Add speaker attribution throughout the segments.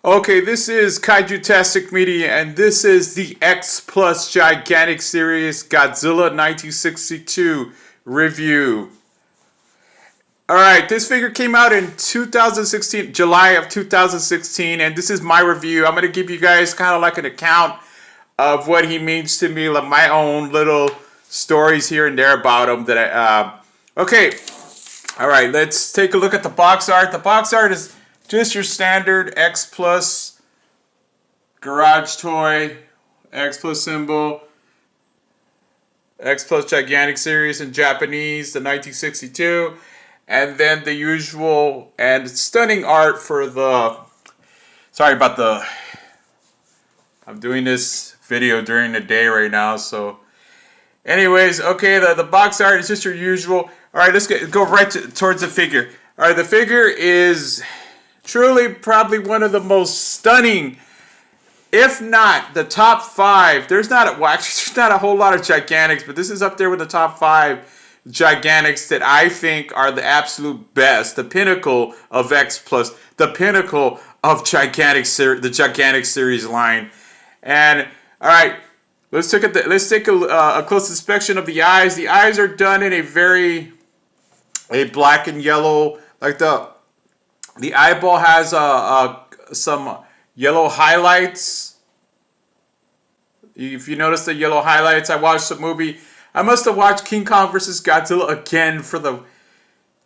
Speaker 1: Okay, this is Kaiju-tastic Media, and this is the X Plus Gigantic Series Godzilla 1962 review. Alright, this figure came out in 2016, July of 2016, and this is my review. I'm going to give you guys kind of like an account of what he means to me, like my own little stories here and there about him. Okay, alright, let's take a look at the box art. The box art is just your standard X Plus garage toy, X Plus symbol, X Plus Gigantic Series in Japanese, the 1962, and then the usual and stunning art for the. Sorry about the. I'm doing this video during the day right now, so. Anyways, okay, the box art is just your usual. All right, let's go right towards the figure. All right, the figure is truly probably one of the most stunning, if not the top 5. There's not a whole lot of Gigantics, but this is up there with the top 5 Gigantics that I think are the absolute best, the pinnacle of X Plus, the pinnacle of the Gigantic series line. And all right, let's take a close inspection of the eyes. The eyes are done in a black and yellow, like the eyeball has some yellow highlights. If you notice the yellow highlights, I watched the movie. I must have watched King Kong vs. Godzilla again for the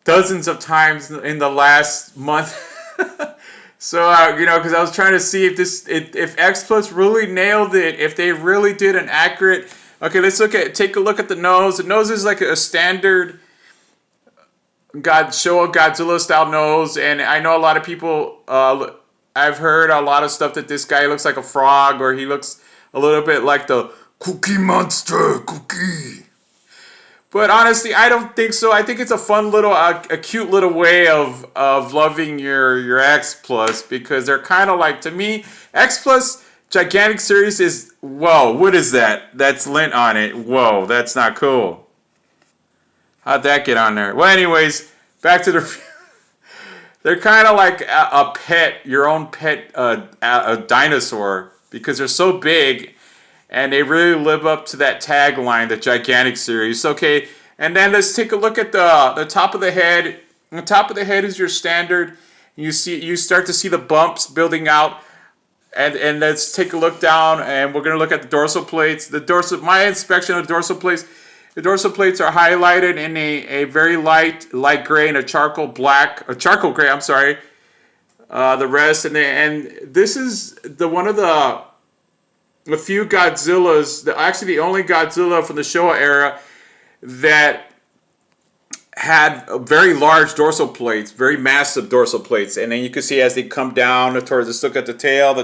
Speaker 1: dozens of times in the last month. So, because I was trying to see if X Plus really nailed it, if they really did an accurate. Okay, take a look at the nose. The nose is like a standard Godzilla style nose, and I know a lot of people. I've heard a lot of stuff that this guy looks like a frog, or he looks a little bit like the Cookie Monster Cookie. But honestly, I don't think so. I think it's a fun little, a cute little way of loving your X Plus, because they're kind of like, to me, X Plus Gigantic Series is, whoa, what is that? That's lint on it. Whoa, that's not cool. How'd that get on there? Well, anyways, back to the. They're kind of like a pet, your own pet, a dinosaur, because they're so big, and they really live up to that tagline, the Gigantic Series. Okay, and then let's take a look at the top of the head. The top of the head is your standard. You start to see the bumps building out, and let's take a look down, and we're gonna look at the dorsal plates. My inspection of the dorsal plates. The dorsal plates are highlighted in a very light gray and a charcoal gray. I'm sorry. The rest and this is one of the few Godzillas, actually the only Godzilla from the Showa era that had very large dorsal plates, very massive dorsal plates, and then you can see as they come down towards. Let's look at the tail.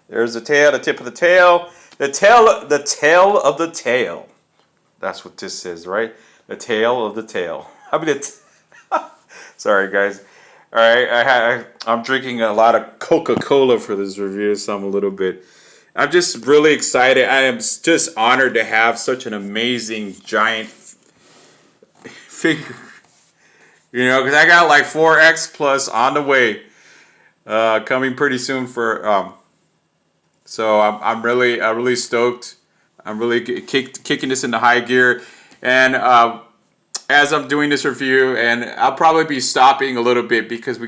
Speaker 1: There's the tail, the tip of the tail, the tail of the tail. That's what this is, right? The tail of the tail. Sorry, guys. All right, I'm drinking a lot of Coca-Cola for this review, so I'm just really excited. I am just honored to have such an amazing giant figure. Because I got like 4X Plus on the way, coming pretty soon for. So I'm really stoked. I'm really kicking this into high gear, and as I'm doing this review, and I'll probably be stopping a little bit because we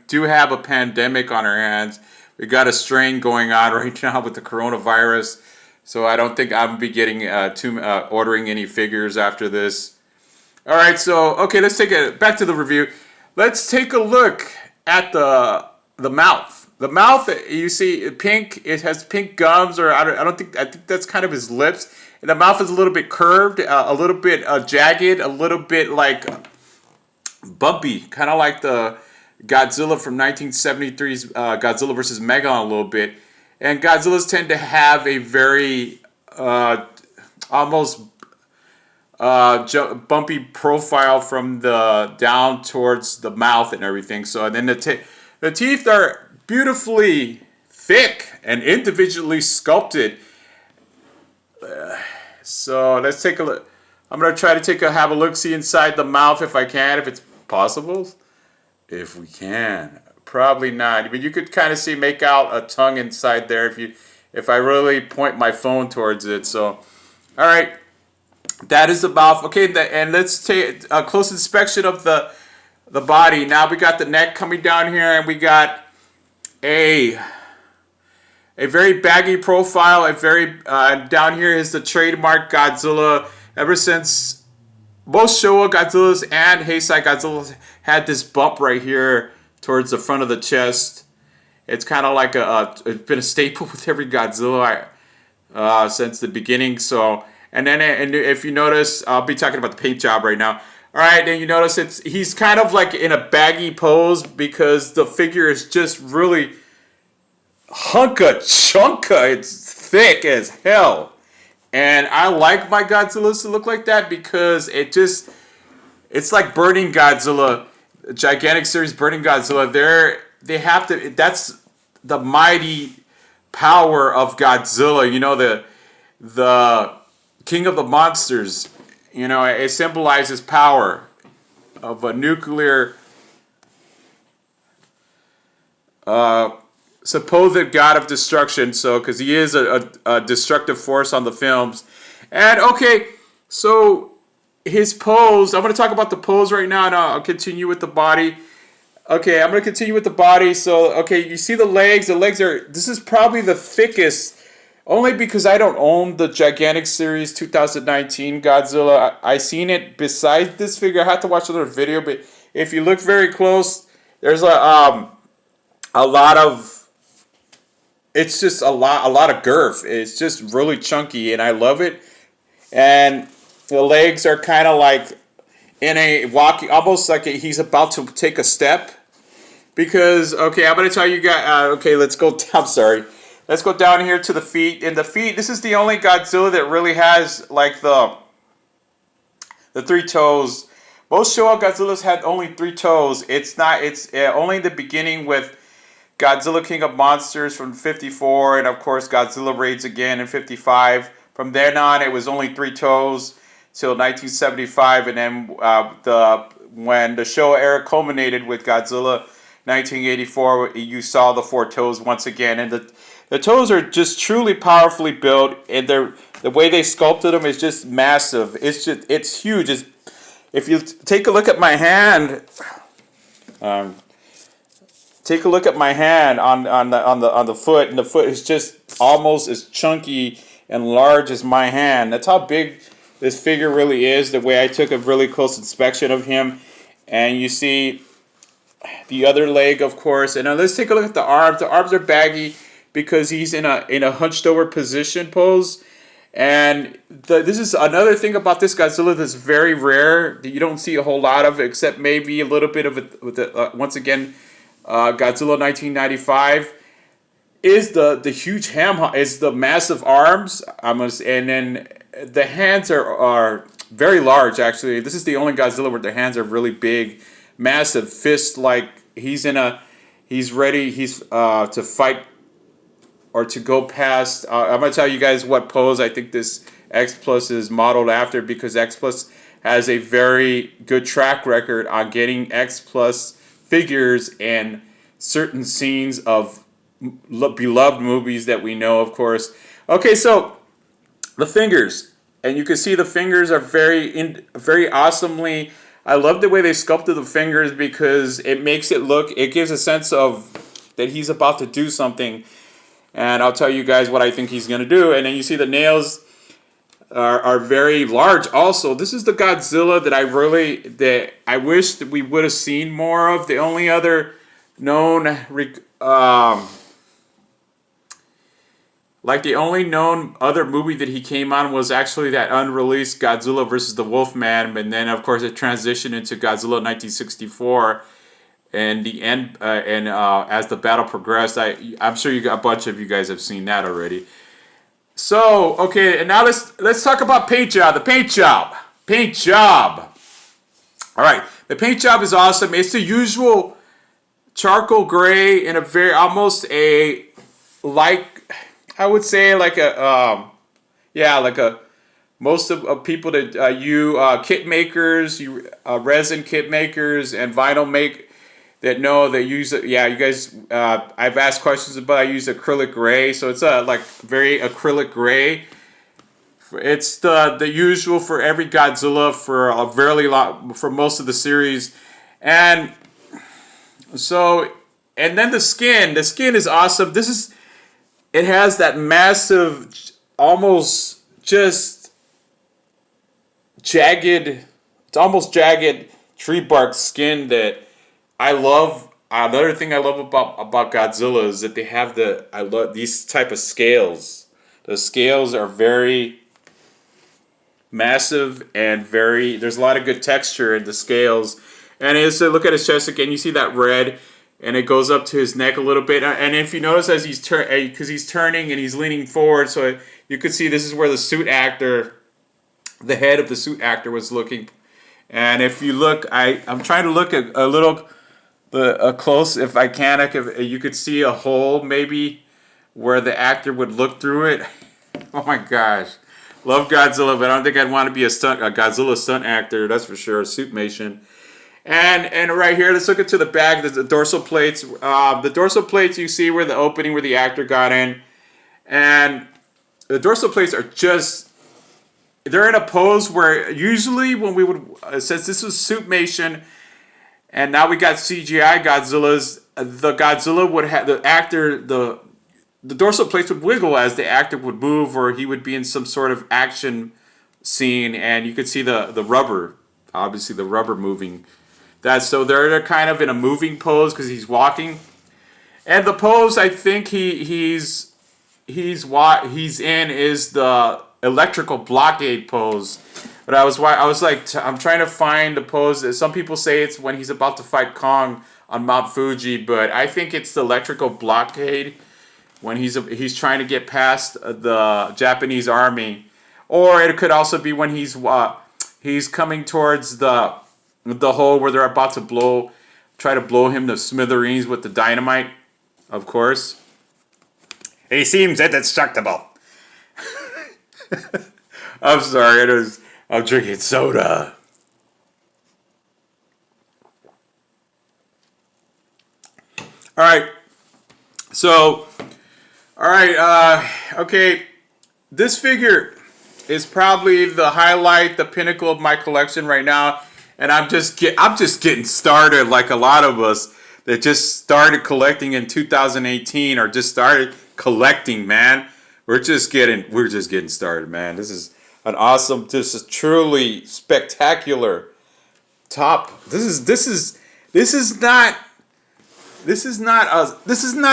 Speaker 1: do have a pandemic on our hands. We got a strain going on right now with the coronavirus, so I don't think I'm be getting ordering any figures after this. All right, so okay, let's take it back to the review. Let's take a look at the mouth. The mouth, you see, pink. It has pink gums, or I think that's kind of his lips. And the mouth is a little bit curved, a little bit jagged, a little bit like bumpy, kind of like the Godzilla from 1973's Godzilla vs. Megalon a little bit. And Godzillas tend to have a very almost bumpy profile from the down towards the mouth and everything. So and then the teeth are beautifully thick and individually sculpted. So let's take a look. I'm gonna try to have a look see inside the mouth if I can, if it's possible. If we can, Probably not. But you could kind of make out a tongue inside there if I really point my phone towards it. So, all right, that is the mouth. Okay, and let's take a close inspection of the body. Now we got the neck coming down here, and we got a very baggy profile. A very down here is the trademark Godzilla. Ever since both Showa Godzillas and Heisei Godzillas had this bump right here towards the front of the chest. It's kind of like it's been a staple with every Godzilla since the beginning. So, and if you notice, I'll be talking about the paint job right now. All right, then you notice he's kind of like in a baggy pose because the figure is just really hunka chunka. It's thick as hell. And I like my Godzillas to look like that because it's like Burning Godzilla, Gigantic Series Burning Godzilla. That's the mighty power of Godzilla. You know, the king of the monsters. You know, it symbolizes power of a nuclear supposed god of destruction, so because he is a destructive force on the films. And okay, so his pose, I'm going to talk about the pose right now, and I'll continue with the body. Okay, I'm going to continue with the body. So, okay, you see the legs. This is probably the thickest, only because I don't own the Gigantic Series 2019 Godzilla. I seen it beside this figure. I had to watch another video, but if you look very close, there's a lot of, it's just a lot of girth. It's just really chunky, and I love it. And the legs are kind of like in a walking, almost like he's about to take a step. Because, okay, I'm going to tell you guys, okay, let's go, I'm sorry. Let's go down here to the feet. And the feet, this is the only Godzilla that really has like the 3 toes. Most Showa Godzillas had only 3 toes. It's only in the beginning with Godzilla King of Monsters from 54, and of course Godzilla Raids Again in 55. From then on, it was only 3 toes till 1975, and then when the Showa era culminated with Godzilla 1984, you saw the 4 toes once again, and the toes are just truly powerfully built, and the way they sculpted them is just massive. It's huge. If you take a look at my hand. Take a look at my hand on the foot, and the foot is just almost as chunky and large as my hand. That's how big this figure really is. The way I took a really close inspection of him, and you see the other leg, of course. And now let's take a look at the arms. The arms are baggy because he's in a hunched over position pose. And this is another thing about this Godzilla that's very rare that you don't see a whole lot of, except maybe a little bit of it with once again. Godzilla 1995 is the huge is the massive arms, and then the hands are very large. Actually, this is the only Godzilla where the hands are really big, massive fist. Like he's ready. He's to fight or to go past. I'm gonna tell you guys what pose I think this X Plus is modeled after, because X Plus has a very good track record on getting X Plus figures and certain scenes of beloved movies that we know, of course. Okay, so the fingers, and you can see the fingers are very awesomely. I love the way they sculpted the fingers because it makes it look. It gives a sense of that he's about to do something, and I'll tell you guys what I think he's gonna do. And then you see the nails are very large. Also, this is the Godzilla that I wish that we would have seen more of. The only other known the only known other movie that he came on was actually that unreleased Godzilla versus the Wolfman, and then of course it transitioned into Godzilla 1964. And the end, as the battle progressed, I'm sure a bunch of you guys have seen that already. So, okay, and now let's talk about paint job. The paint job. Paint job. All right, the paint job is awesome. It's the usual charcoal gray in a very almost a like I would say like a like a most of people that kit makers, resin kit makers and vinyl that know that use it. Yeah, you guys, I've asked questions about. I use acrylic gray, so it's a like very acrylic gray. It's the usual for every Godzilla for a very lot for most of the series, and so and then the skin. The skin is awesome. It has that massive, almost just jagged. It's almost jagged tree bark skin that I love. Another thing I love about Godzilla is that they have I love these type of scales. The scales are very massive and there's a lot of good texture in the scales. And as I look at his chest again, you see that red, and it goes up to his neck a little bit. And if you notice as because he's turning and he's leaning forward, so you could see this is where the head of the suit actor was looking. And if you look, I'm trying to look at a little, close if I can. If you could see a hole maybe where the actor would look through it. Oh my gosh. Love Godzilla, but I don't think I'd want to be a Godzilla stunt actor, that's for sure, a suitmation. And right here, let's look into the back, the dorsal plates. The dorsal plates, you see where the opening where the actor got in. And the dorsal plates are they're in a pose where usually when we would, since this was suitmation, and now we got CGI Godzillas, the Godzilla would have, the dorsal plates would wiggle as the actor would move, or he would be in some sort of action scene, and you could see the rubber, obviously the rubber moving. So they're kind of in a moving pose because he's walking, and the pose I think he's in is the electrical blockade pose. But I was like, I'm trying to find the pose. Some people say it's when he's about to fight Kong on Mount Fuji, but I think it's the electrical blockade when he's trying to get past the Japanese army, or it could also be when he's coming towards the hole where they're about to try to blow him to smithereens with the dynamite, of course. He seems indestructible. I'm sorry, I'm drinking soda. All right, so. Alright, okay, this figure is probably the highlight, the pinnacle of my collection right now, and I'm just getting started like a lot of us that just started collecting in 2018 or just started collecting, man. We're just getting started, man. This is this is truly spectacular top. This is not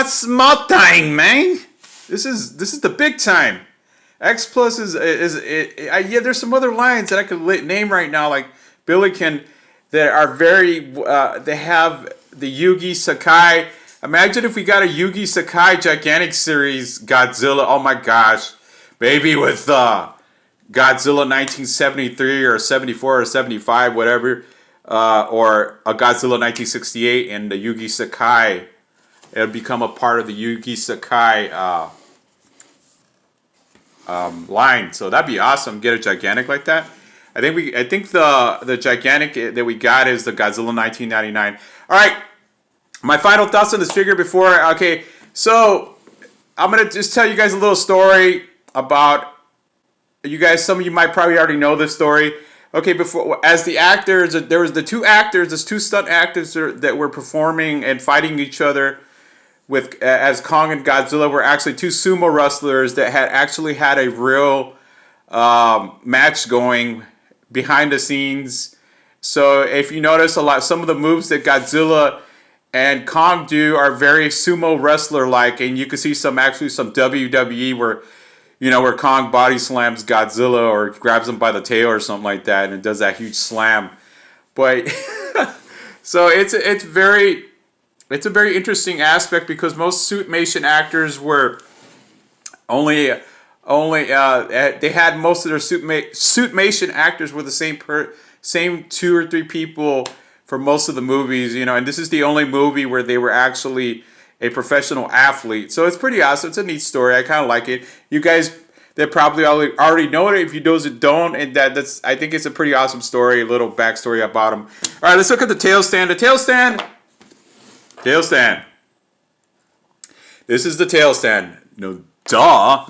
Speaker 1: small time, man. This is the big time. X Plus yeah. There's some other lines that I could name right now, like Billiken, that are very. They have the Yugi Sakai. Imagine if we got a Yugi Sakai gigantic series Godzilla. Oh my gosh, maybe with Godzilla 1973 or 74 or 75, whatever, or a Godzilla 1968 and the Yugi Sakai. It'll become a part of the Yugi Sakai line. So that'd be awesome. Get a gigantic like that. I think the gigantic that we got is the Godzilla 1999. All right, my final thoughts on this figure before. Okay, so I'm gonna just tell you guys a little story about you guys. Some of you might probably already know this story. Okay, before as the actors, there was the two actors, there's two stunt actors that were performing and fighting each other with as Kong and Godzilla were actually two sumo wrestlers that had a real match going behind the scenes. So if you notice some of the moves that Godzilla and Kong do are very sumo wrestler like, and you can see some WWE where Kong body slams Godzilla or grabs him by the tail or something like that, and it does that huge slam. But so it's a very interesting aspect because most suitmation actors were only they had most of their suitmation actors were the same 2 or 3 people for most of the movies, and this is the only movie where they were actually a professional athlete. So it's pretty awesome. It's a neat story. I kind of like it. You guys that probably already know it. If you those that don't, and I think it's a pretty awesome story. A little backstory about them. All right, let's look at the tail stand. The tail stand Tail stand. This is the tail stand. No, duh.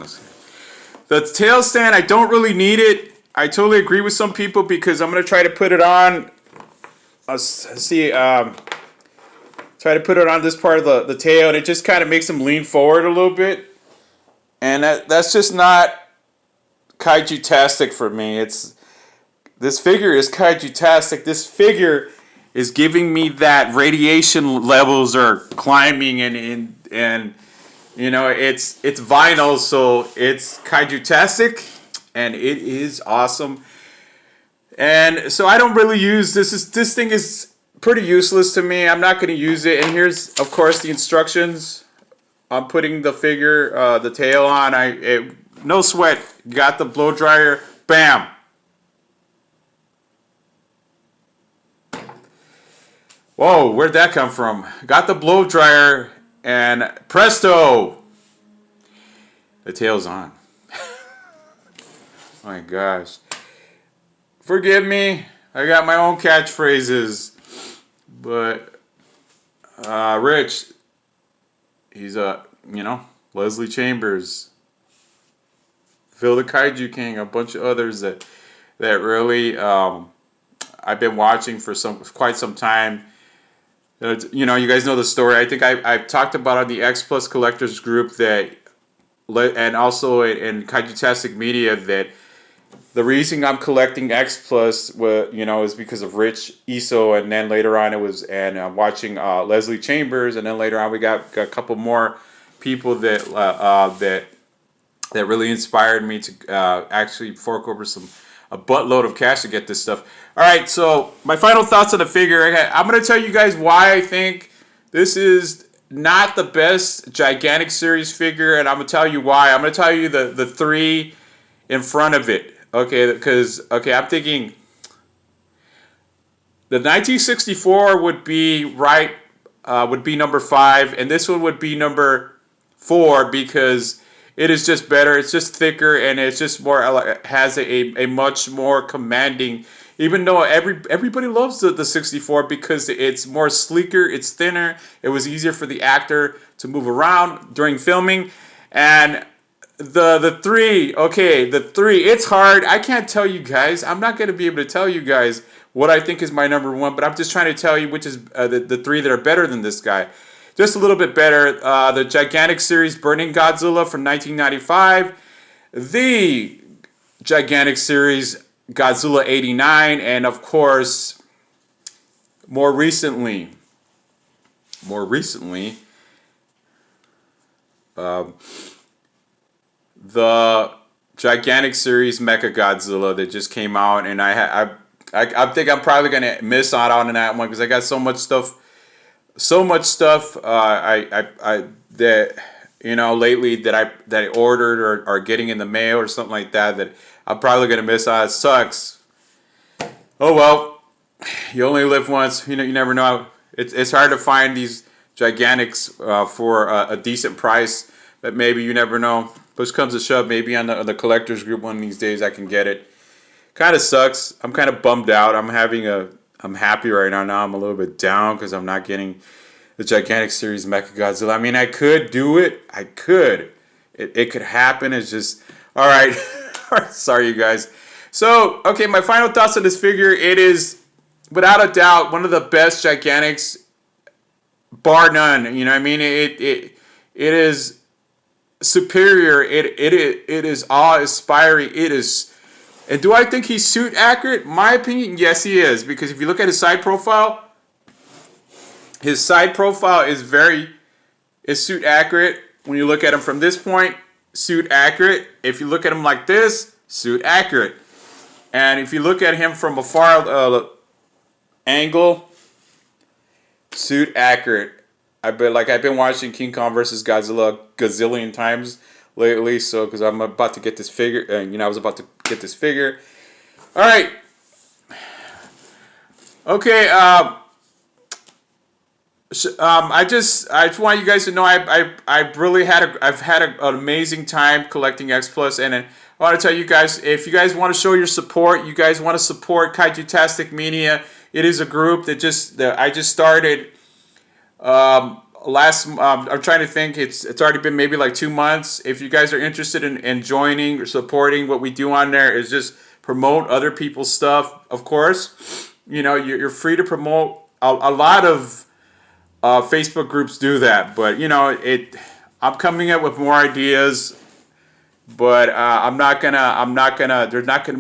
Speaker 1: The tail stand, I don't really need it. I totally agree with some people because I'm going to try to put it on. Let's see. Try to put it on this part of the tail, and it just kind of makes them lean forward a little bit. And that's just not kaiju-tastic for me. This figure is kaiju-tastic. This figure is giving me that radiation levels are climbing, and you know, it's vinyl, so it's kaiju-tastic, and it is awesome. And so I don't really use this thing is pretty useless to me. I'm not going to use it. And here's, of course, the instructions. I'm putting the figure, the tail on. No sweat. Got the blow dryer. Bam. Whoa, where'd that come from? Got the blow dryer, and presto, the tail's on. Oh my gosh. Forgive me. I got my own catchphrases. But Rich, he's Leslie Chambers, Phil the Kaiju King, a bunch of others that really I've been watching for quite some time. You know, you guys know the story. I think I've talked about on the X Plus Collectors group and also in Kaiju-tastic Media that the reason I'm collecting X Plus, is because of Rich Iso, and then later on watching Leslie Chambers, and then later on we got a couple more people that really inspired me to actually fork over a buttload of cash to get this stuff. All right, so my final thoughts on the figure. I'm going to tell you guys why I think this is not the best Gigantic Series figure, and I'm going to tell you why. I'm going to tell you the three in front of it. Okay, because I'm thinking the 1964 would be number 5, and this one would be number 4 because it is just better. It's just thicker, and it's just has a much more commanding. Even though everybody loves the 64 because it's more sleeker, it's thinner. It was easier for the actor to move around during filming, and the three, it's hard. I can't tell you guys. I'm not going to be able to tell you guys what I think is my number 1, but I'm just trying to tell you which is the three that are better than this guy. Just a little bit better. The Gigantic Series Burning Godzilla from 1995. The Gigantic Series Godzilla 89. And of course, more recently, the Gigantic Series Mecha Godzilla that just came out, and I think I'm probably gonna miss out on that one because I got so much stuff that lately that I ordered or are getting in the mail or something like that I'm probably gonna miss out. It sucks. Oh well, you only live once. You never know. It's hard to find these Gigantics for a decent price, but maybe you never know. Push comes to shove, maybe on the collectors group one of these days I can get it. Kind of sucks. I'm kind of bummed out. I'm happy right now. Now I'm a little bit down because I'm not getting the Gigantic Series Mecha Godzilla. I mean, I could do it. I could. It could happen. It's just all right. Sorry, you guys. So, okay, my final thoughts on this figure. It is without a doubt one of the best Gigantics, bar none. You know what I mean? It is superior. It is awe-inspiring. It is. And do I think he's suit accurate? My opinion, yes, he is. Because if you look at his side profile is suit accurate. When you look at him from this point, suit accurate. If you look at him like this, suit accurate. And if you look at him from a far angle, suit accurate. I've been watching King Kong versus Godzilla a gazillion times lately, so because I'm about to get this figure, I was about to get this figure. All right. Okay. I just want you guys to know I've had an amazing time collecting X Plus, and I want to tell you guys, if you guys want to show your support, you guys want to support Kaiju-tastic Media. It is a group that I just started I'm trying to think. It's already been maybe like 2 months. If you guys are interested in joining or supporting what we do on there, is just promote other people's stuff. Of course, you're free to promote. A lot of Facebook groups do that, but I'm coming up with more ideas. But I'm not gonna. There's not gonna